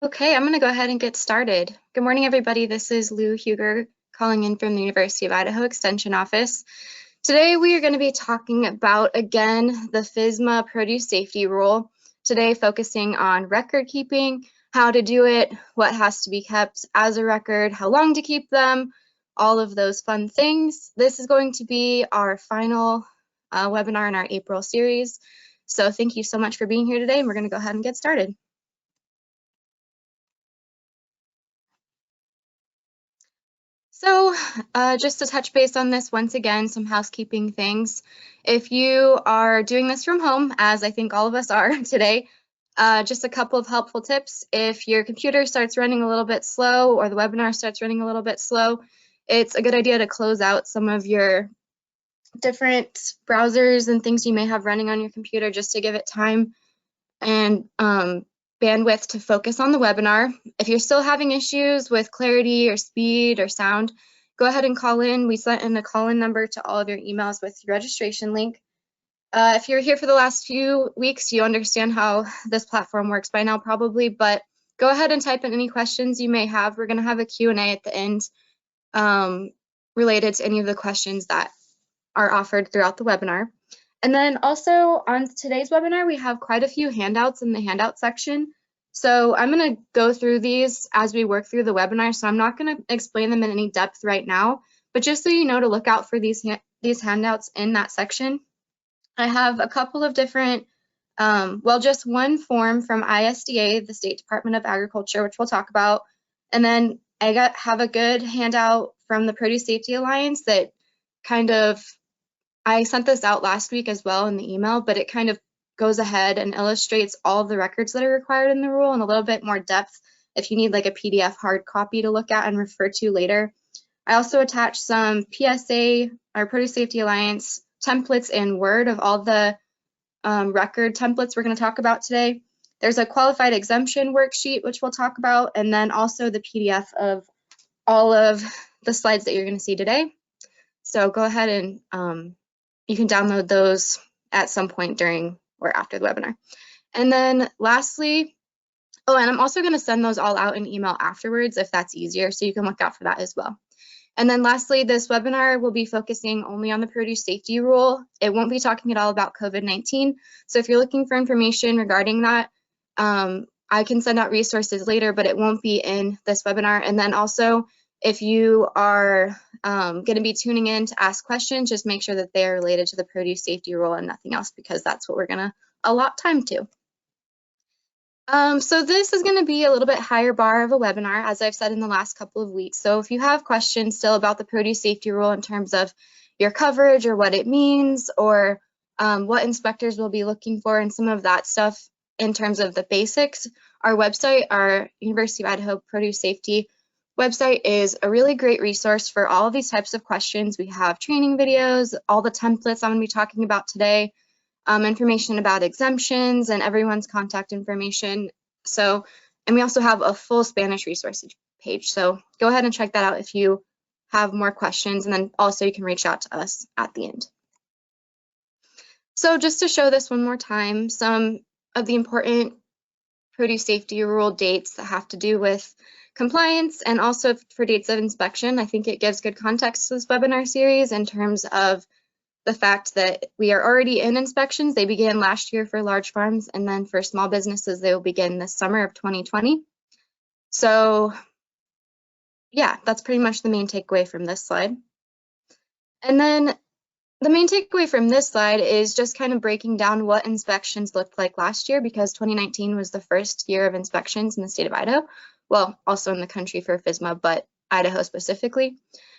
Okay, I'm going to go ahead and get started. Good morning, everybody. This is Lou Huger calling in from the University of Idaho Extension Office. Today, we are going to be talking about, again, the FSMA Produce Safety Rule. Today, focusing on record keeping, how to do it, what has to be kept as a record, how long to keep them, all of those fun things. This is going to be our final webinar in our April series. So thank you so much for being here today, and we're going to go ahead and get started. So just to touch base on this, once again, some housekeeping things. If you are doing this from home, as I think all of us are today, just a couple of helpful tips. If your computer starts running a little bit slow or the webinar starts running a little bit slow, it's a good idea to close out some of your different browsers and things you may have running on your computer just to give it time and bandwidth to focus on the webinar. If you're still having issues with clarity or speed or sound, go ahead and call in. We sent in a call-in number to all of your emails with your registration link. If you're here for the last few weeks, you understand how this platform works by now probably, but go ahead and type in any questions you may have. We're going to have a Q&A at the end related to any of the questions that are offered throughout the webinar. And then also on today's webinar, we have quite a few handouts in the handout section. So I'm going to go through these as we work through the webinar. So I'm not going to explain them in any depth right now, but just so you know to look out for these handouts in that section. I have a couple of different, just one form from ISDA, the State Department of Agriculture, which we'll talk about. And then I have a good handout from the Produce Safety Alliance that I sent this out last week as well in the email, but it kind of goes ahead and illustrates all of the records that are required in the rule in a little bit more depth if you need like a PDF hard copy to look at and refer to later. I also attached some PSA, our Produce Safety Alliance templates in Word of all the record templates we're going to talk about today. There's a qualified exemption worksheet, which we'll talk about, and then also the PDF of all of the slides that you're going to see today. So go ahead and you can download those at some point during or after the webinar. And then lastly, and I'm also going to send those all out in email afterwards if that's easier, so you can look out for that as well. And then lastly, this webinar will be focusing only on the produce safety rule. It won't be talking at all about COVID-19. So if you're looking for information regarding that, I can send out resources later, but it won't be in this webinar. And then also, if you are going to be tuning in to ask questions, just make sure that they are related to the produce safety rule and nothing else, because that's what we're going to allot time to. So this is going to be a little bit higher bar of a webinar, as I've said in the last couple of weeks. So if you have questions still about the produce safety rule in terms of your coverage or what it means, or what inspectors will be looking for and some of that stuff in terms of the basics, our website, our University of Idaho Produce Safety website, is a really great resource for all of these types of questions. We have training videos, all the templates I'm going to be talking about today, information about exemptions and everyone's contact information. So, and we also have a full Spanish resource page. So go ahead and check that out if you have more questions, and then also you can reach out to us at the end. So just to show this one more time, some of the important produce safety rule dates that have to do with compliance and also for dates of inspection. I think it gives good context to this webinar series in terms of the fact that we are already in inspections. They began last year for large farms, and then for small businesses, they will begin this summer of 2020. So yeah, that's pretty much the main takeaway from this slide. And then the main takeaway from this slide is just kind of breaking down what inspections looked like last year, because 2019 was the first year of inspections in the state of Idaho. Well, also in the country for FSMA, but Idaho specifically.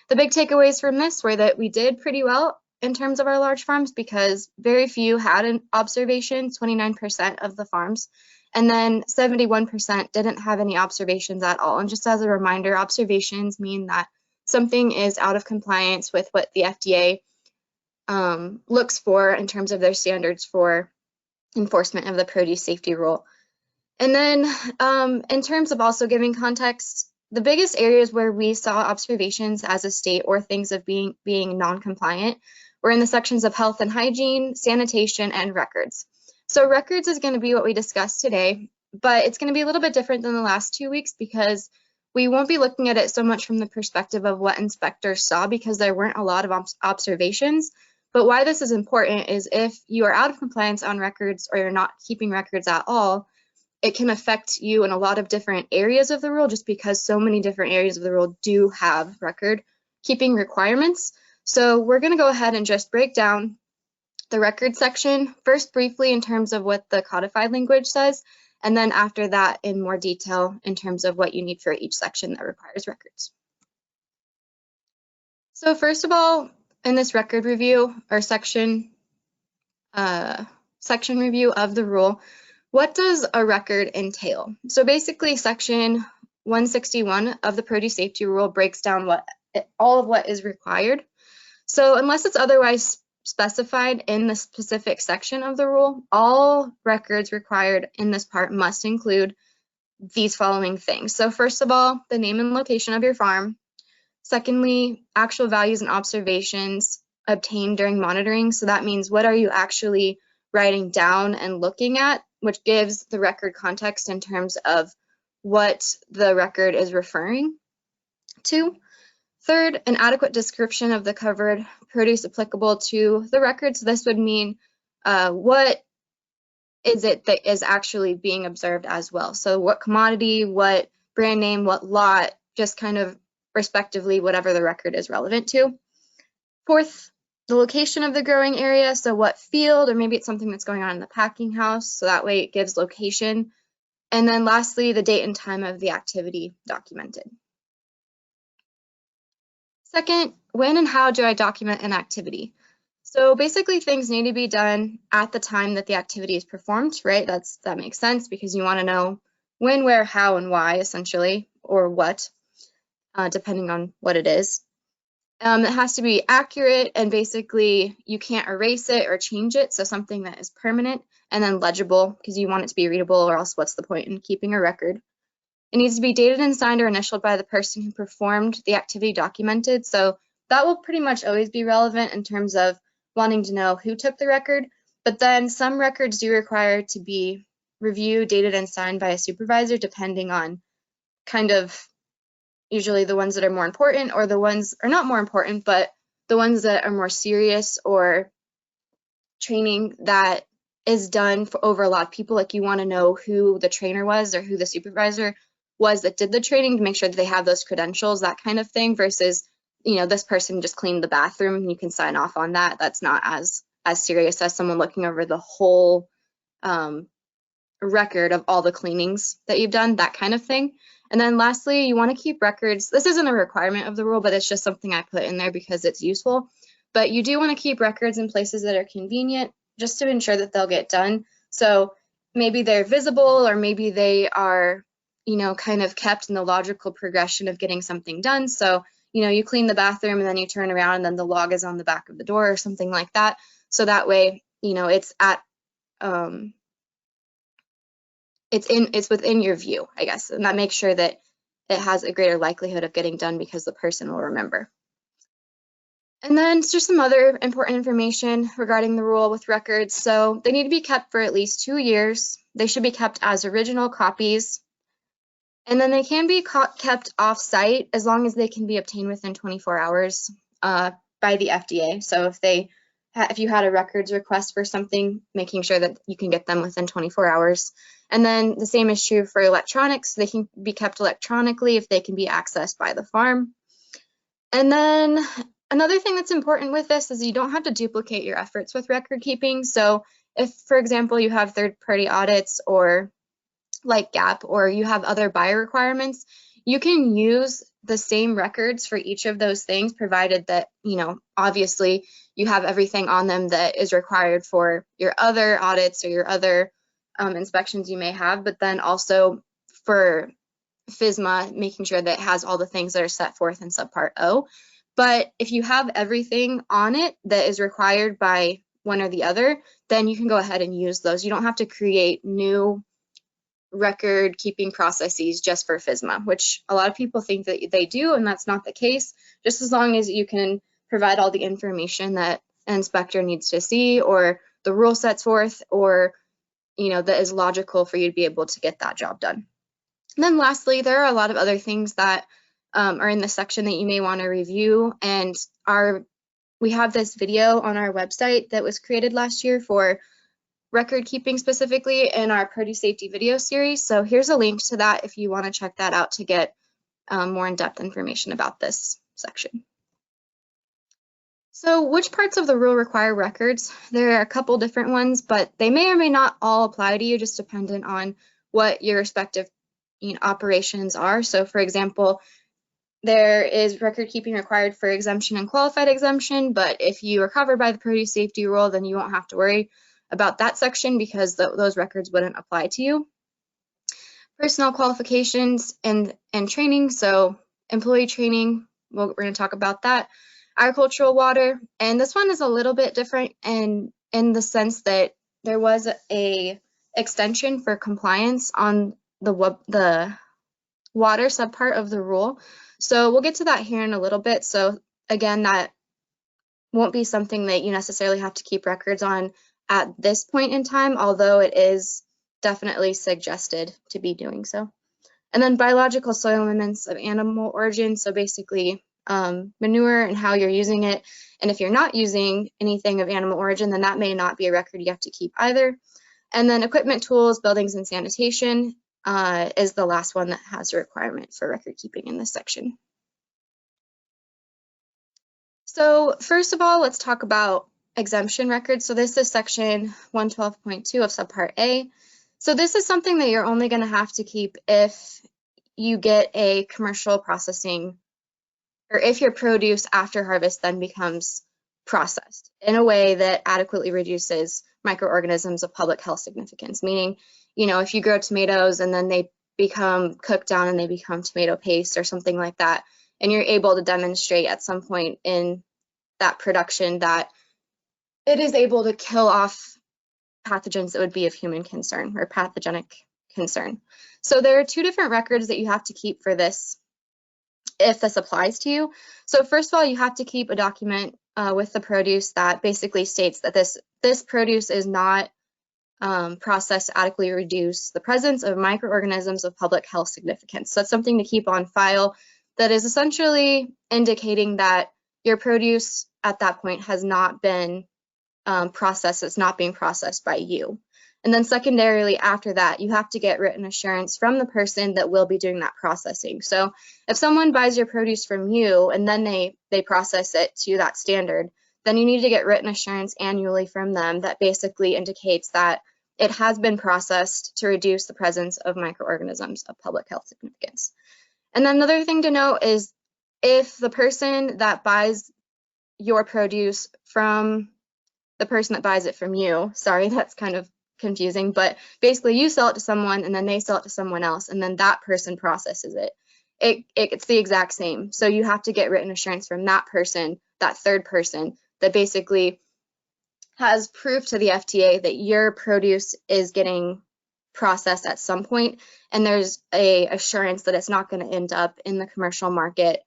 The big takeaways from this were that we did pretty well in terms of our large farms, because very few had an observation, 29% of the farms, and then 71% didn't have any observations at all. And just as a reminder, observations mean that something is out of compliance with what the FDA looks for in terms of their standards for enforcement of the produce safety rule. And then in terms of also giving context, the biggest areas where we saw observations as a state or things of being non-compliant were in the sections of health and hygiene, sanitation, and records. So records is going to be what we discussed today. but it's going to be a little bit different than the last 2 weeks because we won't be looking at it so much from the perspective of what inspectors saw because there weren't a lot of observations. But why this is important is if you are out of compliance on records or you're not keeping records at all, it can affect you in a lot of different areas of the rule just because so many different areas of the rule do have record keeping requirements. So we're going to go ahead and just break down the record section first briefly in terms of what the codified language says, and then after that in more detail in terms of what you need for each section that requires records. So first of all, in this record review or section review of the rule, what does a record entail? So basically section 161 of the Produce Safety Rule breaks down all of what is required. So unless it's otherwise specified in the specific section of the rule, all records required in this part must include these following things. So first of all, the name and location of your farm. Secondly, actual values and observations obtained during monitoring. So that means what are you actually writing down and looking at, which gives the record context in terms of what the record is referring to. Third, an adequate description of the covered produce applicable to the record. So this would mean what is it that is actually being observed as well. So what commodity, what brand name, what lot, just kind of respectively whatever the record is relevant to. Fourth, the location of the growing area. So what field, or maybe it's something that's going on in the packing house. So that way it gives location. And then lastly, the date and time of the activity documented. Second, when and how do I document an activity? So basically things need to be done at the time that the activity is performed, right? That makes sense because you want to know when, where, how, and why essentially, or what, depending on what it is. It has to be accurate and basically you can't erase it or change it. So something that is permanent, and then legible because you want it to be readable or else what's the point in keeping a record? It needs to be dated and signed or initialed by the person who performed the activity documented. So that will pretty much always be relevant in terms of wanting to know who took the record. But then some records do require to be reviewed, dated, and signed by a supervisor, depending on kind of usually the ones that are more important or the ones are not more important, but the ones that are more serious or training that is done for over a lot of people. Like you want to know who the trainer was or who the supervisor was that did the training to make sure that they have those credentials, that kind of thing, versus, you know, this person just cleaned the bathroom and you can sign off on that. That's not as serious as someone looking over the whole record of all the cleanings that you've done, that kind of thing. And then lastly, you want to keep records. This isn't a requirement of the rule, but it's just something I put in there because it's useful. But you do want to keep records in places that are convenient just to ensure that they'll get done. So maybe they're visible or maybe they are, you know, kind of kept in the logical progression of getting something done. So, you know, you clean the bathroom and then you turn around and then the log is on the back of the door or something like that. So that way, you know, it's at, it's within your view, I guess, and that makes sure that it has a greater likelihood of getting done because the person will remember. And then just some other important information regarding the rule with records. So they need to be kept for at least 2 years. They should be kept as original copies. And then they can be kept off-site as long as they can be obtained within 24 hours by the FDA. So if you had a records request for something, making sure that you can get them within 24 hours. And then the same is true for electronics. They can be kept electronically if they can be accessed by the farm. And then another thing that's important with this is you don't have to duplicate your efforts with record keeping. So if, for example, you have third-party audits or like GAP, or you have other buyer requirements, you can use the same records for each of those things, provided that, you know, obviously you have everything on them that is required for your other audits or your other inspections you may have, but then also for FSMA, making sure that it has all the things that are set forth in subpart O. But if you have everything on it that is required by one or the other, then you can go ahead and use those. You don't have to create new record keeping processes just for FSMA, which a lot of people think that they do, and that's not the case. Just as long as you can provide all the information that an inspector needs to see, or the rule sets forth, or that is logical for you to be able to get that job done. And then lastly, there are a lot of other things that are in this section that you may want to review, and we have this video on our website that was created last year for record keeping specifically in our produce safety video series. So here's a link to that if you want to check that out to get more in-depth information about this section. So which parts of the rule require records? There are a couple different ones, but they may or may not all apply to you, just dependent on what your respective operations are. So for example, there is record keeping required for exemption and qualified exemption, but if you are covered by the produce safety rule, then you won't have to worry about that section because those records wouldn't apply to you. Personnel qualifications and training, so employee training, we're going to talk about that. Agricultural water, and this one is a little bit different in the sense that there was a extension for compliance on the water subpart of the rule. So we'll get to that here in a little bit. So again, that won't be something that you necessarily have to keep records on at this point in time, although it is definitely suggested to be doing so. And then biological soil elements of animal origin, so basically manure and how you're using it. And if you're not using anything of animal origin, then that may not be a record you have to keep either. And then equipment, tools, buildings, and sanitation is the last one that has a requirement for record keeping in this section. So first of all, let's talk about exemption records. So this is section 112.2 of subpart A. So this is something that you're only going to have to keep if you get a commercial processing, or if your produce after harvest then becomes processed in a way that adequately reduces microorganisms of public health significance, meaning, if you grow tomatoes and then they become cooked down and they become tomato paste or something like that, and you're able to demonstrate at some point in that production that it is able to kill off pathogens that would be of human concern or pathogenic concern. So there are two different records that you have to keep for this if this applies to you. So first of all, you have to keep a document with the produce that basically states that this produce is not processed to adequately reduce the presence of microorganisms of public health significance. So that's something to keep on file that is essentially indicating that your produce at that point has not been processed, it's not being processed by you. And then secondarily, after that, you have to get written assurance from the person that will be doing that processing. So if someone buys your produce from you and then they process it to that standard, then you need to get written assurance annually from them that basically indicates that it has been processed to reduce the presence of microorganisms of public health significance. And then another thing to note is if the person that buys your produce from the person that buys it from you, sorry, that's kind of confusing, but basically you sell it to someone and then they sell it to someone else and then that person processes it. It's the exact same. So you have to get written assurance from that person, that third person, that basically has proof to the FDA that your produce is getting processed at some point, and there's a assurance that it's not going to end up in the commercial market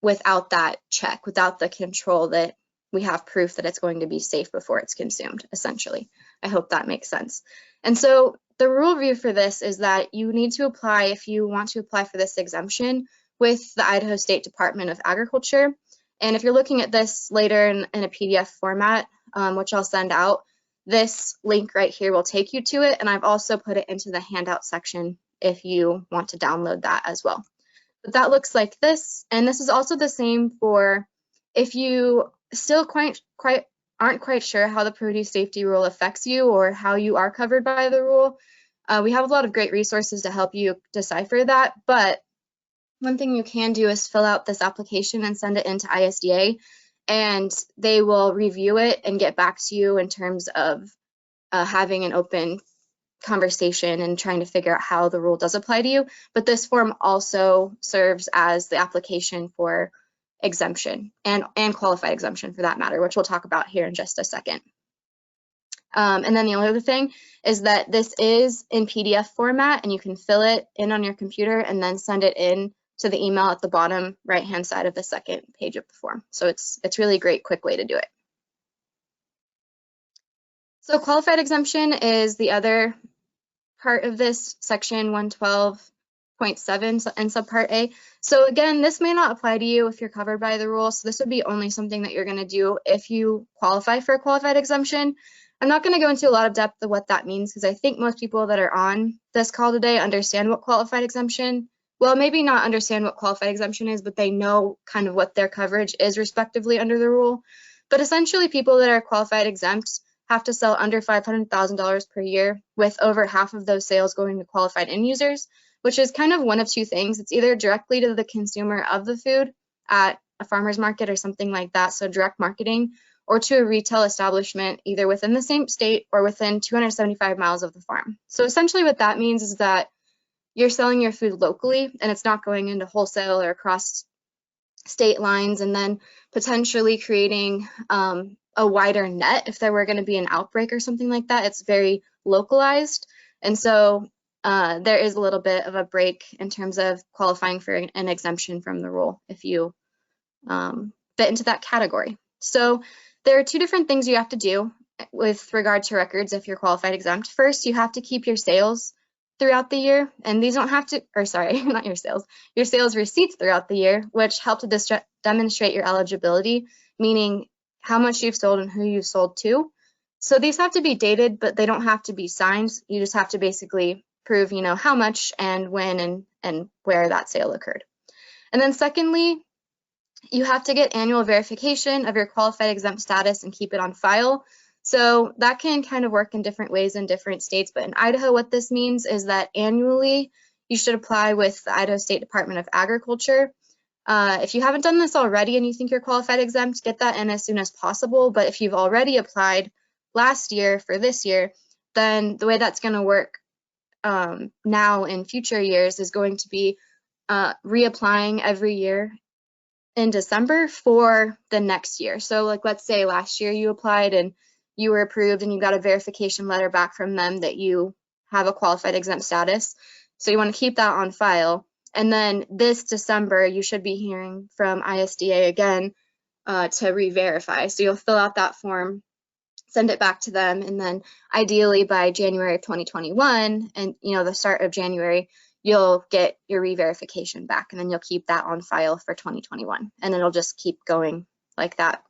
without that check, without the control that we have proof that it's going to be safe before it's consumed, essentially. I hope that makes sense. And so the rule review for this is that you need to apply, if you want to apply for this exemption, with the Idaho State Department of Agriculture. And if you're looking at this later in a PDF format, which I'll send out, this link right here will take you to it. And I've also put it into the handout section if you want to download that as well. But that looks like this. And this is also the same for if you still aren't quite sure how the produce safety rule affects you or how you are covered by the rule. We have a lot of great resources to help you decipher that, but one thing you can do is fill out this application and send it into ISDA, and they will review it and get back to you in terms of having an open conversation and trying to figure out how the rule does apply to you. But this form also serves as the application for exemption and qualified exemption for that matter, which we'll talk about here in just a second. And then the only other thing is that this is in PDF format and you can fill it in on your computer and then send it in to the email at the bottom right-hand side of the second page of the form. So it's really a great, quick way to do it. So qualified exemption is the other part of this, section 112.7 in subpart A. So again, this may not apply to you if you're covered by the rule. So this would be only something that you're going to do if you qualify for a qualified exemption. I'm not going to go into a lot of depth of what that means because I think most people that are on this call today understand what qualified exemption, well, maybe not understand what qualified exemption is, but they know kind of what their coverage is respectively under the rule. But essentially, people that are qualified exempt have to sell under $500,000 per year, with over half of those sales going to qualified end users, which is kind of one of two things. It's either directly to the consumer of the food at a farmer's market or something like that, so direct marketing, or to a retail establishment either within the same state or within 275 miles of the farm. So essentially what that means is that you're selling your food locally and it's not going into wholesale or across state lines and then potentially creating a wider net if there were going to be an outbreak or something like that. It's very localized. And so there is a little bit of a break in terms of qualifying for an exemption from the rule if you fit into that category. So there are two different things you have to do with regard to records if you're qualified exempt. First, you have to keep your sales throughout the year, and these don't have to, or sorry, not your sales receipts throughout the year, which help to demonstrate your eligibility, meaning how much you've sold and who you've sold to. So these have to be dated, but they don't have to be signed. You just have to basically prove, how much and when and where that sale occurred. And then secondly, you have to get annual verification of your qualified exempt status and keep it on file. So that can kind of work in different ways in different states, but in Idaho, what this means is that annually you should apply with the Idaho State Department of Agriculture. If you haven't done this already and you think you're qualified exempt, get that in as soon as possible. But if you've already applied last year for this year, then the way that's going to work now in future years is going to be reapplying every year in December for the next year. So like, let's say last year you applied and you were approved and you got a verification letter back from them that you have a qualified exempt status. So you want to keep that on file. And then this December, you should be hearing from ISDA again to re-verify. So you'll fill out that form, send it back to them, and then ideally by January of 2021 and the start of January, you'll get your re-verification back, and then you'll keep that on file for 2021, and it'll just keep going like that,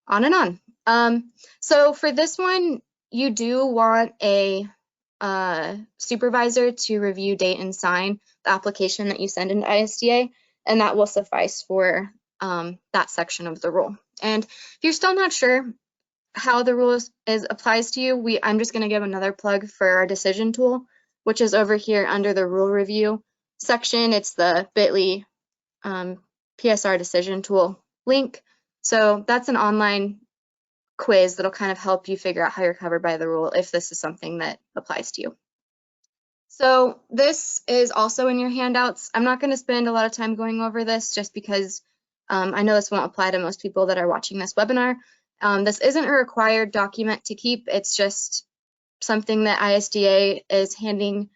on and on. So for this one, you do want a supervisor to review, date, and sign the application that you send into ISDA, and that will suffice for that section of the rule. And if you're still not sure how the rule applies to you, I'm just going to give another plug for our decision tool, which is over here under the rule review section. It's the bit.ly PSR decision tool link. So that's an online quiz that'll kind of help you figure out how you're covered by the rule if this is something that applies to you. So this is also in your handouts. I'm not going to spend a lot of time going over this just because I know this won't apply to most people that are watching this webinar. This isn't a required document to keep. It's just something that ISDA is handing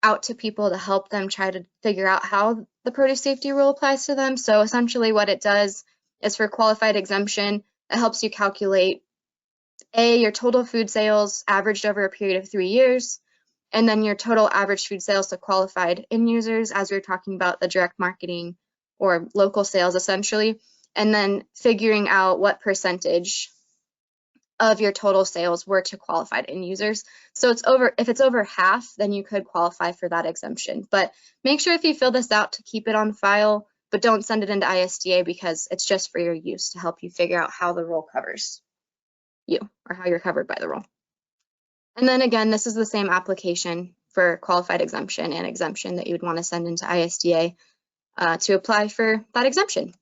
out to people to help them try to figure out how the produce safety rule applies to them. So essentially what it does is for qualified exemption, it helps you calculate your total food sales averaged over a period of 3 years, and then your total average food sales to qualified end users, as we were talking about the direct marketing or local sales essentially, and then figuring out what percentage of your total sales were to qualified end users. So if it's over half, then you could qualify for that exemption. But make sure if you fill this out to keep it on file, but don't send it into ISDA because it's just for your use to help you figure out how the rule covers you or how you're covered by the rule. And then again, this is the same application for qualified exemption and exemption that you would want to send into ISDA to apply for that exemption.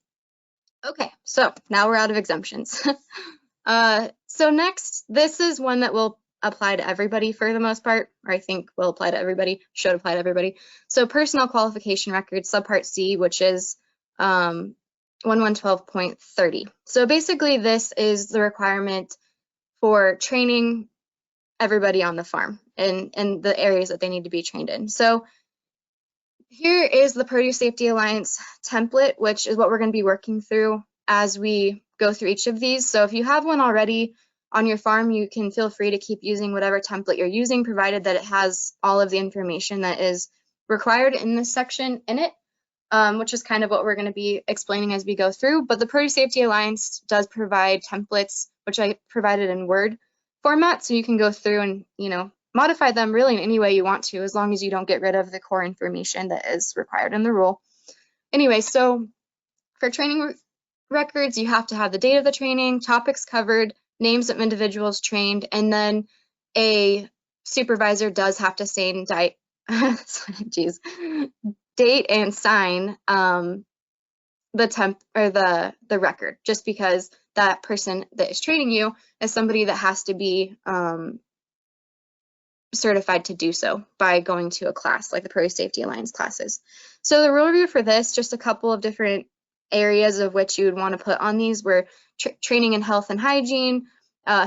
Okay, so now we're out of exemptions. So next, this is one that will apply to everybody for the most part, or I think will apply to everybody, should apply to everybody. So personnel qualification records, subpart C, which is 1112.30. So basically this is the requirement for training everybody on the farm in the areas that they need to be trained in. So here is the Produce Safety Alliance template, which is what we're going to be working through as we go through each of these. So if you have one already, on your farm, you can feel free to keep using whatever template you're using, provided that it has all of the information that is required in this section in it, which is kind of what we're going to be explaining as we go through. But the Produce Safety Alliance does provide templates, which I provided in Word format, so you can go through and, you know, modify them really in any way you want to, as long as you don't get rid of the core information that is required in the rule. Anyway, so for training records, you have to have the date of the training, topics covered, names of individuals trained, and then a supervisor does have to say date and sign the record, just because that person that is training you is somebody that has to be certified to do so by going to a class like the Produce Safety Alliance classes. So the rule review for this, just a couple of different areas of which you would want to put on these were training in health and hygiene,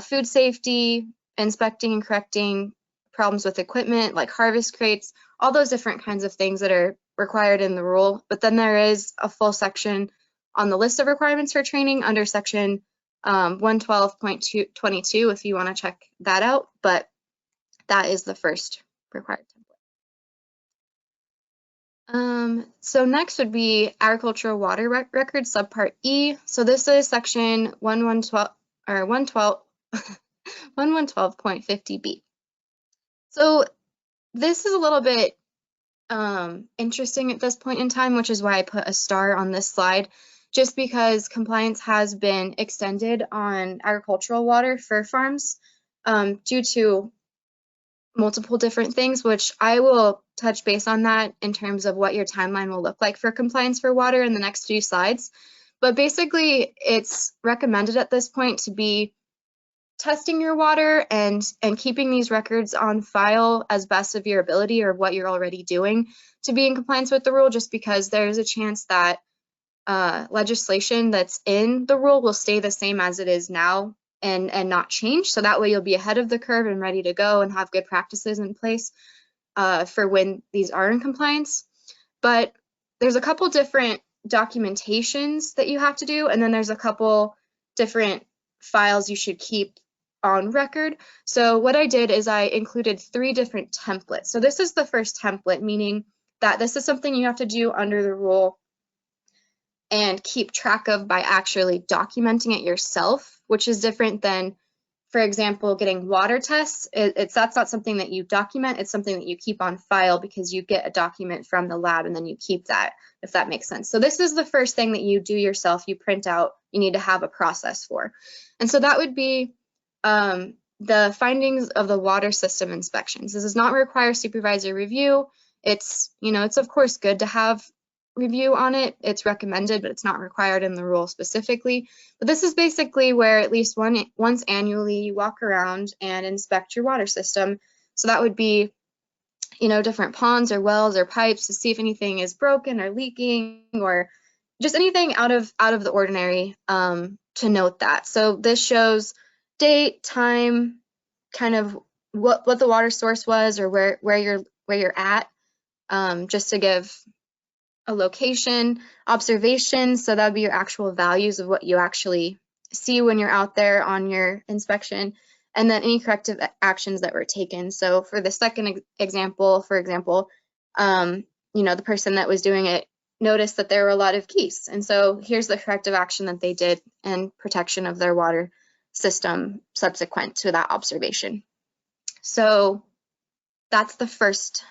food safety, inspecting and correcting problems with equipment like harvest crates, all those different kinds of things that are required in the rule. But then there is a full section on the list of requirements for training under section 112.22 if you want to check that out. But that is the first required template. So next would be agricultural water records, subpart E. So this is section 112.50B. So this is a little bit interesting at this point in time, which is why I put a star on this slide, just because compliance has been extended on agricultural water for farms due to multiple different things, which I will touch base on that in terms of what your timeline will look like for compliance for water in the next few slides. But basically, it's recommended at this point to be testing your water and keeping these records on file as best of your ability, or what you're already doing to be in compliance with the rule, just because there's a chance that legislation that's in the rule will stay the same as it is now and not change. So that way you'll be ahead of the curve and ready to go and have good practices in place for when these are in compliance. But there's a couple different documentations that you have to do, and then there's a couple different files you should keep on record. So what I did is I included 3 different templates. So this is the first template, meaning that this is something you have to do under the rule and keep track of by actually documenting it yourself, which is different than, for example, getting water tests. That's not something that you document, it's something that you keep on file because you get a document from the lab and then you keep that, if that makes sense. So this is the first thing that you do yourself, you print out, you need to have a process for. And so that would be the findings of the water system inspections. This does not require supervisor review. It's, you know, it's of course good to have review on it. It's recommended, but it's not required in the rule specifically. But this is basically where at least once annually you walk around and inspect your water system. So that would be, you know, different ponds or wells or pipes to see if anything is broken or leaking or just anything out of the ordinary to note that. So this shows date, time, kind of what the water source was or where you're at, just to give a location, observation, so that would be your actual values of what you actually see when you're out there on your inspection, and then any corrective actions that were taken. So for the second example, for example, you know, the person that was doing it noticed that there were a lot of geese, and so here's the corrective action that they did in protection of their water system subsequent to that observation. So that's the first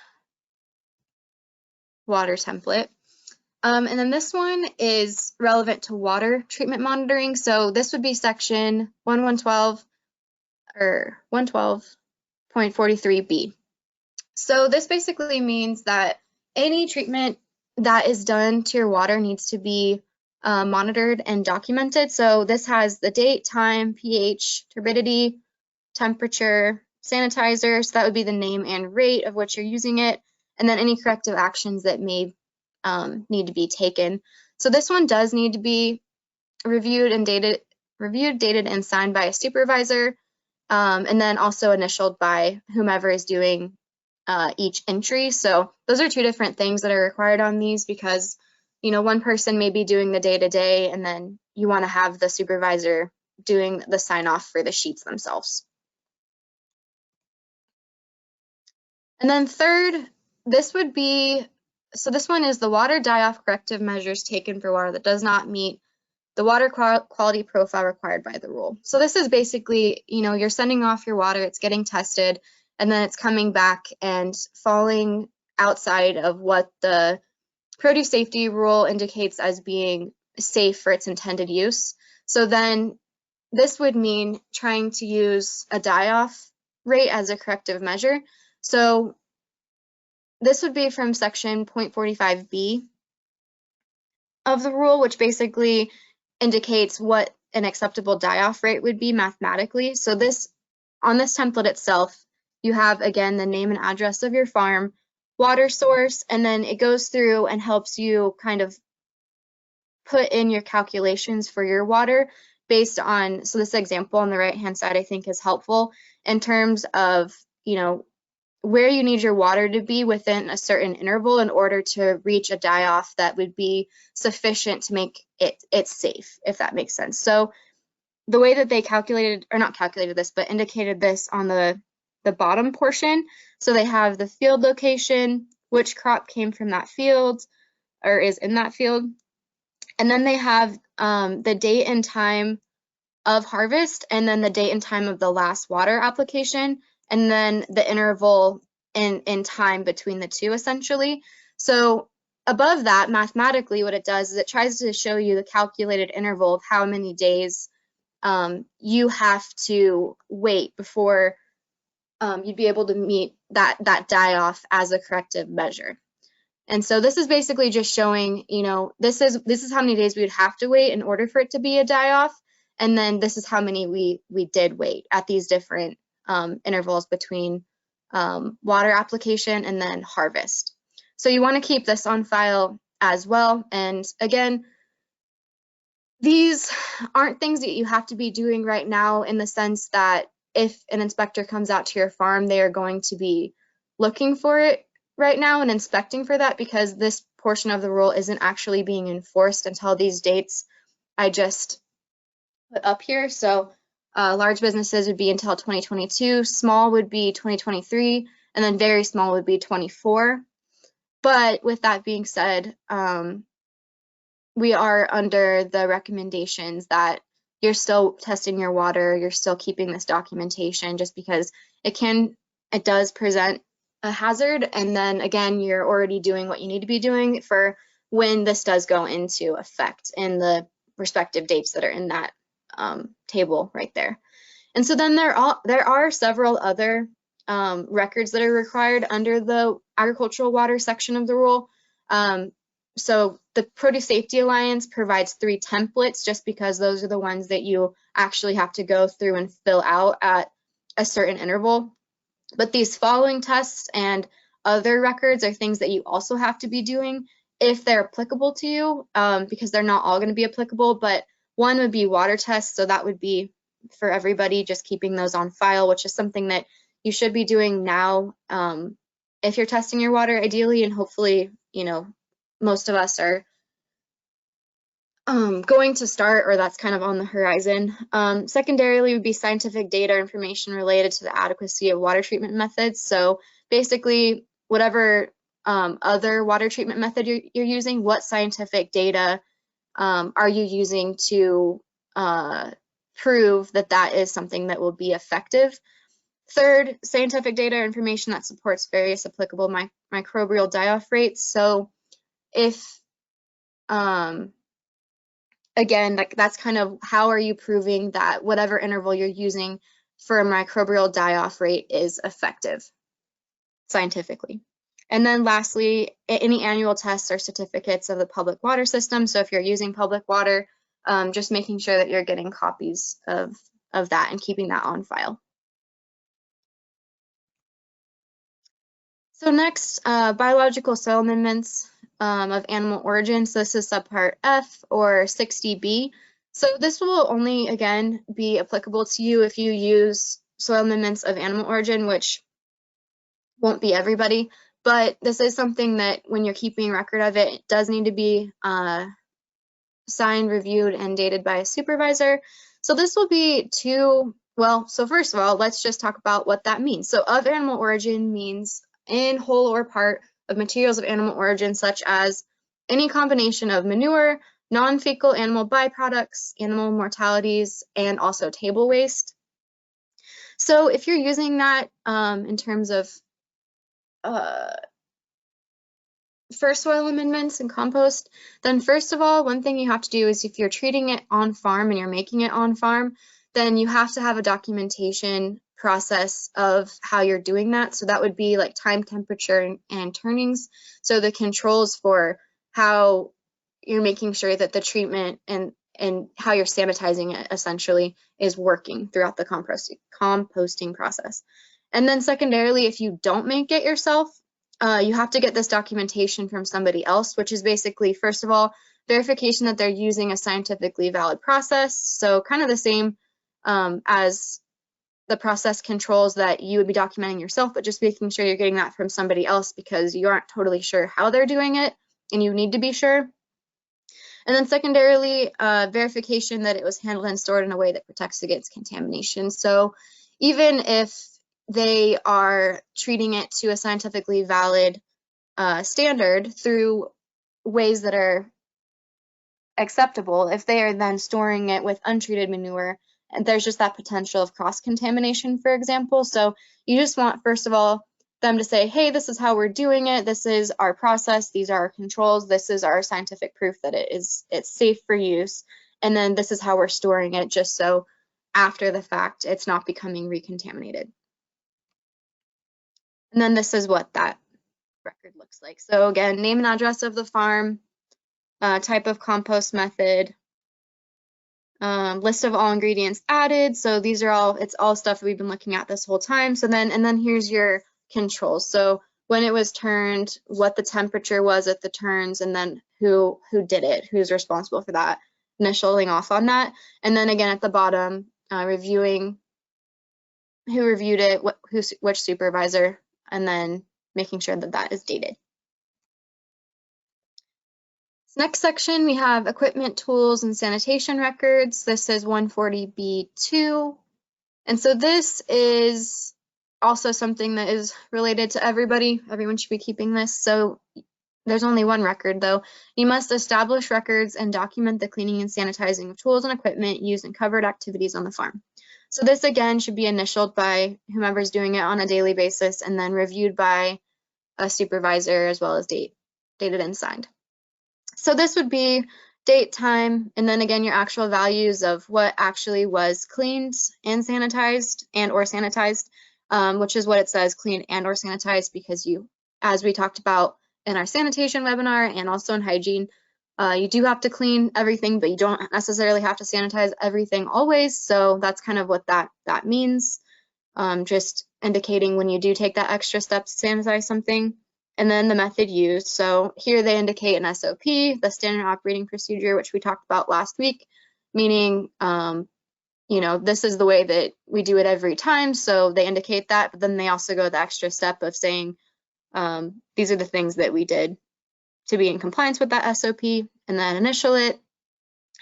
water template. And then this one is relevant to water treatment monitoring. So this would be section 112 or 112.43B. So this basically means that any treatment that is done to your water needs to be monitored and documented. So this has the date, time, pH, turbidity, temperature, sanitizer. So that would be the name and rate of which you're using it, and then any corrective actions that may need to be taken. So this one does need to be reviewed, dated, and signed by a supervisor, and then also initialed by whomever is doing each entry. So those are 2 different things that are required on these, because, you know, one person may be doing the day-to-day, and then you want to have the supervisor doing the sign off for the sheets themselves. And then third, this would be, so this one is the water die-off corrective measures taken for water that does not meet the water quality profile required by the rule. So this is basically, you're sending off your water, it's getting tested, and then it's coming back and falling outside of what the produce safety rule indicates as being safe for its intended use. So then this would mean trying to use a die-off rate as a corrective measure. So this would be from section 0.45b of the rule, which basically indicates what an acceptable die-off rate would be mathematically. So this, on this template itself, you have, again, the name and address of your farm, water source, and then it goes through and helps you kind of put in your calculations for your water based on, so this example on the right-hand side I think is helpful in terms of, where you need your water to be within a certain interval in order to reach a die-off that would be sufficient to make it safe, if that makes sense. So the way that they calculated, or not calculated this, but indicated this on the bottom portion, so they have the field location, which crop came from that field, or is in that field, and then they have the date and time of harvest, and then the date and time of the last water application, and then the interval in time between the two, essentially. So above that, mathematically, what it does is it tries to show you the calculated interval of how many days you have to wait before you'd be able to meet that die-off as a corrective measure. And so this is basically just showing, this is how many days we would have to wait in order for it to be a die-off, and then this is how many we did wait at these different intervals between water application and then harvest. So you want to keep this on file as well. And again, these aren't things that you have to be doing right now, in the sense that if an inspector comes out to your farm, they are going to be looking for it right now and inspecting for that, because this portion of the rule isn't actually being enforced until these dates I just put up here. So large businesses would be until 2022, small would be 2023, and then very small would be 24. But with that being said, we are under the recommendations that you're still testing your water, you're still keeping this documentation, just because it does present a hazard, and then again, you're already doing what you need to be doing for when this does go into effect in the respective dates that are in that table right there. And so then there are several other records that are required under the agricultural water section of the rule. So the Produce Safety Alliance provides 3 templates, just because those are the ones that you actually have to go through and fill out at a certain interval. But these following tests and other records are things that you also have to be doing if they're applicable to you, because they're not all going to be applicable. But one would be water tests, so that would be for everybody, just keeping those on file, which is something that you should be doing now if you're testing your water, ideally, and hopefully, most of us are going to start, or that's kind of on the horizon. Secondarily would be scientific data information related to the adequacy of water treatment methods. So basically, whatever other water treatment method you're using, what scientific data are you using to prove that that is something that will be effective? Third, scientific data information that supports various applicable microbial die-off rates. So if again, that's kind of how are you proving that whatever interval you're using for a microbial die-off rate is effective scientifically. And then lastly, any annual tests or certificates of the public water system. So if you're using public water, just making sure that you're getting copies of that and keeping that on file. So next, biological soil amendments of animal origin. So this is subpart F or 60B. So this will only, again, be applicable to you if you use soil amendments of animal origin, which won't be everybody. But this is something that when you're keeping record of it, it does need to be signed, reviewed, and dated by a supervisor. So this will be so first of all, let's just talk about what that means. So of animal origin means in whole or part of materials of animal origin, such as any combination of manure, non-fecal animal byproducts, animal mortalities, and also table waste. So if you're using that in terms of for soil amendments and compost, then first of all, one thing you have to do is if you're treating it on farm and you're making it on farm, then you have to have a documentation process of how you're doing that. So that would be like time, temperature, and turnings. So the controls for how you're making sure that the treatment and how you're sanitizing it essentially is working throughout the composting process. And then secondarily, if you don't make it yourself, you have to get this documentation from somebody else, which is basically, first of all, verification that they're using a scientifically valid process. So kind of the same as the process controls that you would be documenting yourself, but just making sure you're getting that from somebody else because you aren't totally sure how they're doing it and you need to be sure. And then secondarily, verification that it was handled and stored in a way that protects against contamination. So even if they are treating it to a scientifically valid standard through ways that are acceptable, if they are then storing it with untreated manure, and there's just that potential of cross-contamination, for example. So you just want, first of all, them to say, hey, this is how we're doing it. This is our process. These are our controls. This is our scientific proof that it's safe for use. And then this is how we're storing it, just so after the fact, it's not becoming recontaminated. And then this is what that record looks like. So again, name and address of the farm, type of compost method, list of all ingredients added. So these are it's all stuff that we've been looking at this whole time. So then here's your controls. So when it was turned, what the temperature was at the turns, and then who did it, who's responsible for that, initialing off on that. And then again at the bottom, reviewing who reviewed it, which supervisor, and then making sure that that is dated. Next section, we have equipment, tools, and sanitation records. This is 140B2. And so this is also something that is related to everybody. Everyone should be keeping this. So there's only one record though. You must establish records and document the cleaning and sanitizing of tools and equipment used in covered activities on the farm. So this again should be initialed by whomever's doing it on a daily basis and then reviewed by a supervisor as well as dated and signed. So this would be date, time, and then again your actual values of what actually was cleaned and sanitized which is what it says, cleaned and or sanitized, because you, as we talked about in our sanitation webinar and also in hygiene, you do have to clean everything, but you don't necessarily have to sanitize everything always. So that's kind of what that means, just indicating when you do take that extra step to sanitize something. And then the method used. So here they indicate an SOP, the standard operating procedure, which we talked about last week, meaning, this is the way that we do it every time. So they indicate that, but then they also go the extra step of saying, these are the things that we did to be in compliance with that SOP, and then initial it.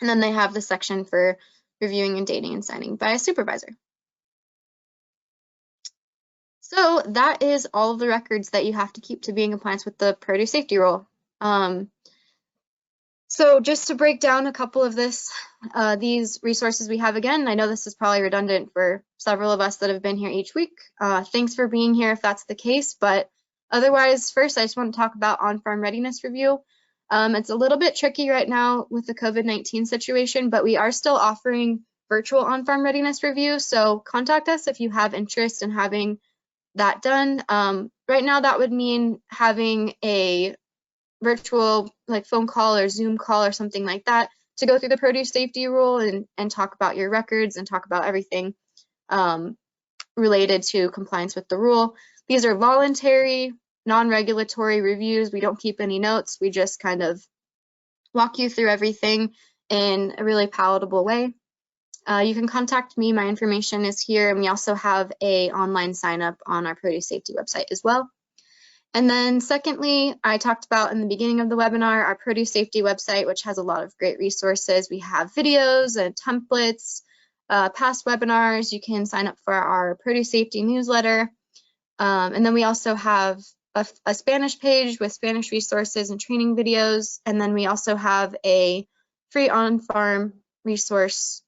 And then they have the section for reviewing and dating and signing by a supervisor. So that is all of the records that you have to keep to be in compliance with the produce safety rule. So just to break down a couple of these resources we have again, I know this is probably redundant for several of us that have been here each week. Thanks for being here if that's the case, but otherwise, first I just want to talk about on-farm readiness review. It's a little bit tricky right now with the COVID-19 situation, but we are still offering virtual on-farm readiness review. So contact us if you have interest in having that done. Right now that would mean having a virtual like phone call or Zoom call or something like that to go through the produce safety rule and talk about your records and talk about everything related to compliance with the rule. These are voluntary, non-regulatory reviews. We don't keep any notes. We just kind of walk you through everything in a really palatable way. You can contact me. My information is here, and we also have an online sign up on our produce safety website as well. And then secondly, I talked about in the beginning of the webinar, our produce safety website, which has a lot of great resources. We have videos and templates, past webinars. You can sign up for our produce safety newsletter. And then we also have a Spanish page with Spanish resources and training videos. And then we also have a free on-farm resource.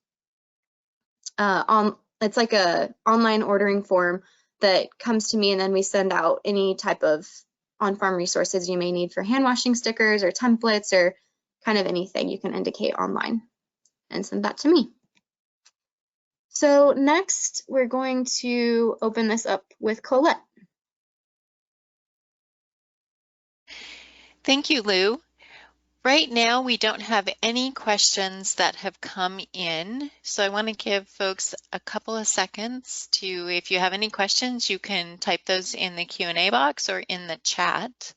It's like a online ordering form that comes to me, and then we send out any type of on-farm resources you may need for hand washing stickers or templates or kind of anything you can indicate online and send that to me. So next, we're going to open this up with Colette. Thank you, Lou. Right now, we don't have any questions that have come in, so I want to give folks a couple of seconds to, if you have any questions, you can type those in the Q&A box or in the chat.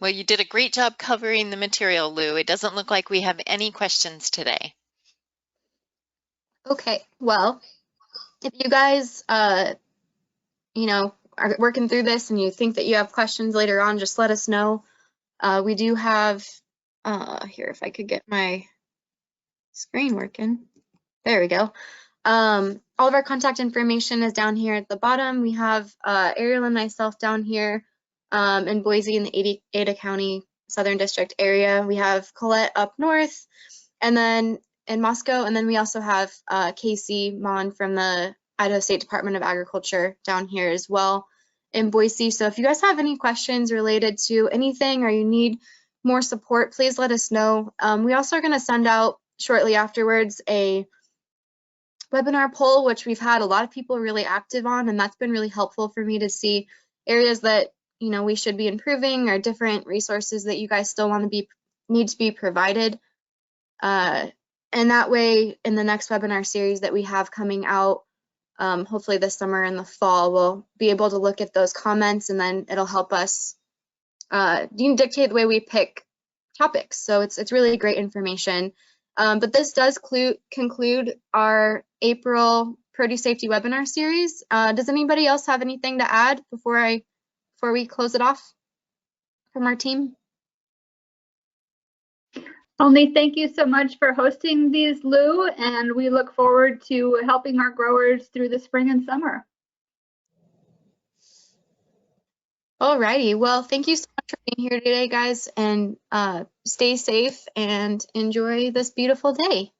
Well, you did a great job covering the material, Lou. It doesn't look like we have any questions today. Okay, well, if you guys, you know, are working through this and you think that you have questions later on, just let us know. We do have, here, if I could get my screen working. There we go. All of our contact information is down here at the bottom. We have Ariel and myself down here in Boise in the Ada County Southern District area. We have Colette up north, and then in Moscow, and then we also have Casey Mon from the Idaho State Department of Agriculture down here as well in Boise. So if you guys have any questions related to anything or you need more support, please let us know. We also are going to send out shortly afterwards a webinar poll, which we've had a lot of people really active on, and that's been really helpful for me to see areas that, you know, we should be improving or different resources that you guys still need to be provided. And that way, in the next webinar series that we have coming out, hopefully this summer and the fall, we'll be able to look at those comments, and then it'll help us dictate the way we pick topics. So it's really great information. But this does conclude our April Produce Safety webinar series. Does anybody else have anything to add before we close it off from our team? Only thank you so much for hosting these, Lou, and we look forward to helping our growers through the spring and summer. Alrighty, well, thank you so much for being here today, guys, and stay safe and enjoy this beautiful day.